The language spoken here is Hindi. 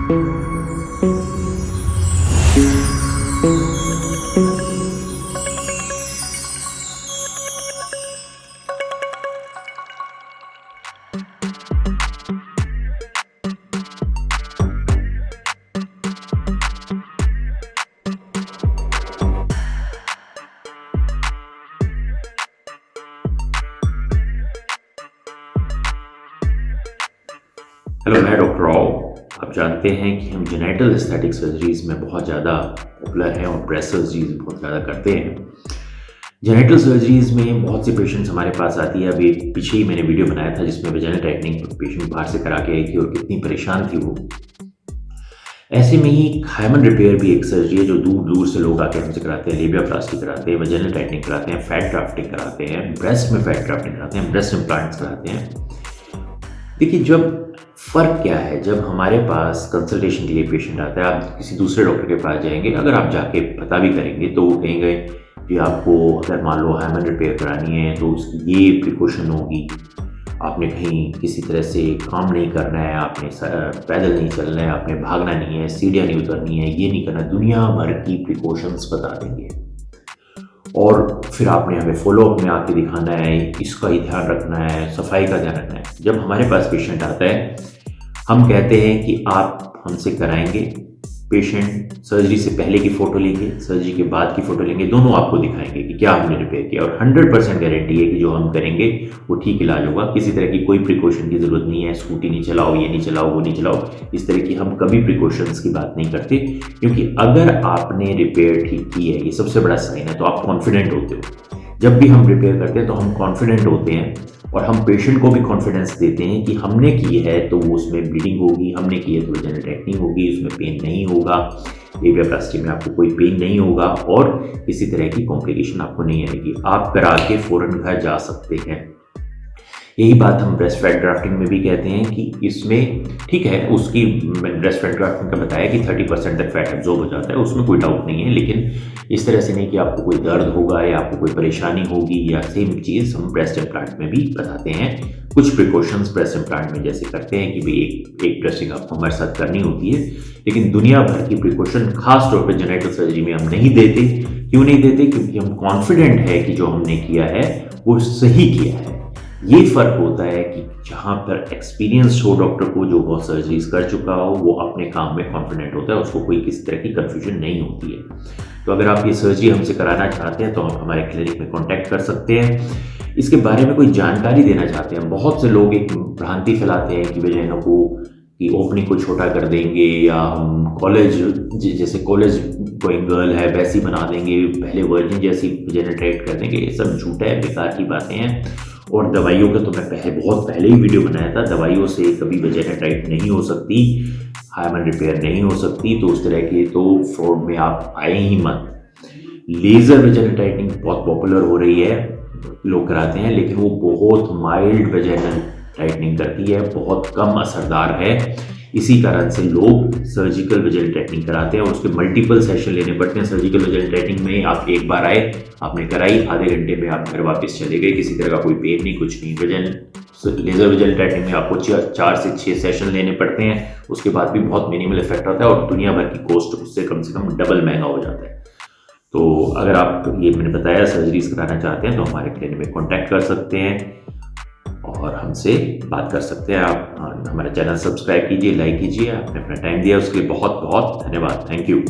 हेलो, मैं डॉक्टर राव। आप जानते हैं कि हम जेनेटल एस्थेटिक सर्जरीज में बहुत ज़्यादा पॉपुलर हैं और ब्रेस्ट सर्जरीज बहुत ज़्यादा करते हैं। जेनेटल सर्जरीज में बहुत से पेशेंट्स हमारे पास आती है। अभी पीछे ही मैंने वीडियो बनाया था जिसमें वेजाइनल टाइटनिंग पेशेंट बाहर से करा के आई थी और कितनी परेशान थी वो। ऐसे में ही हाइमन रिपेयर भी एक सर्जरी है जो दूर दूर से लोग आके हमसे कराते हैं। लेबियाप्लास्टी कराते हैं, वेजाइनल टाइटनिंग कराते हैं, फैट ड्राफ्टिंग कराते हैं, ब्रेस्ट में फैट ड्राफ्टिंग कराते हैं, ब्रेस्ट इम्प्लांट्स कराते हैं। देखिए, जब फ़र्क क्या है, जब हमारे पास कंसल्टेशन के लिए पेशेंट आता है, आप किसी दूसरे डॉक्टर के पास जाएंगे, अगर आप जाके पता भी करेंगे तो वो कहेंगे कि आपको अगर मान लो हाइमन रिपेयर करानी है तो उसकी ये प्रिकॉशन होगी, आपने कहीं किसी तरह से काम नहीं करना है, आपने पैदल नहीं चलना है, आपने भागना नहीं है, सीढ़ियाँ नहीं उतरनी है, ये नहीं करना, दुनिया भर की प्रिकॉशंस बता देंगे। और फिर आपने हमें फ़ॉलो-अप में आके दिखाना है, इसका ही ध्यान रखना है, सफाई का ध्यान रखना है। जब हमारे पास पेशेंट आता है, हम कहते हैं कि आप हमसे कराएँगे। पेशेंट सर्जरी से पहले की फ़ोटो लेंगे, सर्जरी के बाद की फ़ोटो लेंगे, दोनों आपको दिखाएँगे कि क्या हमने रिपेयर किया और 100% गारंटी है कि जो हम करेंगे वो ठीक इलाज होगा। किसी तरह की कोई प्रिकॉशन की ज़रूरत नहीं है, स्कूटी नहीं चलाओ, ये नहीं चलाओ, वो नहीं चलाओ, इस तरह की हम कभी प्रिकॉशंस की बात नहीं करते, क्योंकि अगर आपने रिपेयर ठीक की है, ये सबसे बड़ा साइन है, तो आप कॉन्फिडेंट होते हो। जब भी हम रिपेयर करते हैं तो हम कॉन्फिडेंट होते हैं और हम पेशेंट को भी कॉन्फिडेंस देते हैं कि हमने की है तो वो उसमें ब्लीडिंग होगी, हमने की है तो वेजाइनल टाइटनिंग होगी, उसमें पेन नहीं होगा, लेबियाप्लास्टी में आपको कोई पेन नहीं होगा और किसी तरह की कॉम्प्लिकेशन आपको नहीं आएगी। आप करा के फ़ौरन घर जा सकते हैं। यही बात हम ब्रेस्ट फैट ड्राफ्टिंग में भी कहते हैं कि इसमें ठीक है, उसकी मैंने ब्रेस्ट फैट ड्राफ्टिंग का बताया कि 30% तक फैट एब्जॉर्ब हो जाता है, उसमें कोई डाउट नहीं है, लेकिन इस तरह से नहीं कि आपको कोई दर्द होगा या आपको कोई परेशानी होगी, या सेम चीज़ हम ब्रेस्ट इम्प्लांट में भी बताते हैं। कुछ प्रिकॉशंस ब्रेस्ट इम्प्लांट में जैसे करते हैं कि भाई एक ड्रेसिंग आपको हमारे साथ करनी होती है, लेकिन दुनिया भर की प्रिकॉशन खास तौर पर जेनेटल सर्जरी में हम नहीं देते। क्यों नहीं देते? क्योंकि हम कॉन्फिडेंट है कि जो हमने किया है वो सही किया है। ये फ़र्क होता है कि जहाँ पर एक्सपीरियंस हो डॉक्टर को, जो बहुत सर्जरीज कर चुका हो, वो अपने काम में कॉन्फिडेंट होता है, उसको कोई किसी तरह की कन्फ्यूजन नहीं होती है। तो अगर आप ये सर्जरी हमसे कराना चाहते हैं तो आप हमारे क्लिनिक में कॉन्टैक्ट कर सकते हैं। इसके बारे में कोई जानकारी देना चाहते हैं, बहुत से लोग एक भ्रांति फैलाते हैं कि वेजाइना को कि ओपनिंग को छोटा कर देंगे, या हम कॉलेज जैसे कॉलेज गोइंग गर्ल है वैसी बना देंगे, पहले वर्जिन जैसी वेजाइना टाइट कर देंगे। ये सब झूठा है, बेकार की बातें हैं। और दवाइयों का तो मैं बहुत पहले ही वीडियो बनाया था। दवाइयों से कभी वेजाइना टाइट नहीं हो सकती, हाइमन रिपेयर नहीं हो सकती, तो उस तरह के तो फ्रॉड में आप आए ही मत। लेज़र वेजाइनल टाइटनिंग बहुत पॉपुलर हो रही है, लोग कराते हैं, लेकिन वो बहुत माइल्ड वेजाइनल टाइटनिंग करती है, बहुत कम असरदार है। इसी कारण से लोग सर्जिकल वेजाइनल टाइटनिंग कराते हैं और उसके मल्टीपल सेशन लेने पड़ते हैं। सर्जिकल वेजाइनल टाइटनिंग में आप एक बार आए, आपने कराई, आधे घंटे में आप घर वापस चले गए, किसी तरह का कोई पेन नहीं, कुछ नहीं। लेज़र वेजाइनल टाइटनिंग में आपको 4 से 6 सेशन लेने पड़ते हैं, उसके बाद भी बहुत मिनिमल इफेक्ट आता है और दुनिया भर की कॉस्ट उससे कम से कम डबल महंगा हो जाता है। तो अगर आप ये मैंने बताया सर्जरीज कराना चाहते हैं तो हमारे क्लिनिक में कॉन्टैक्ट कर सकते हैं और हमसे बात कर सकते हैं। आप हमारा चैनल सब्सक्राइब कीजिए, लाइक कीजिए। आपने अपना टाइम दिया उसके लिए बहुत बहुत धन्यवाद। Thank you.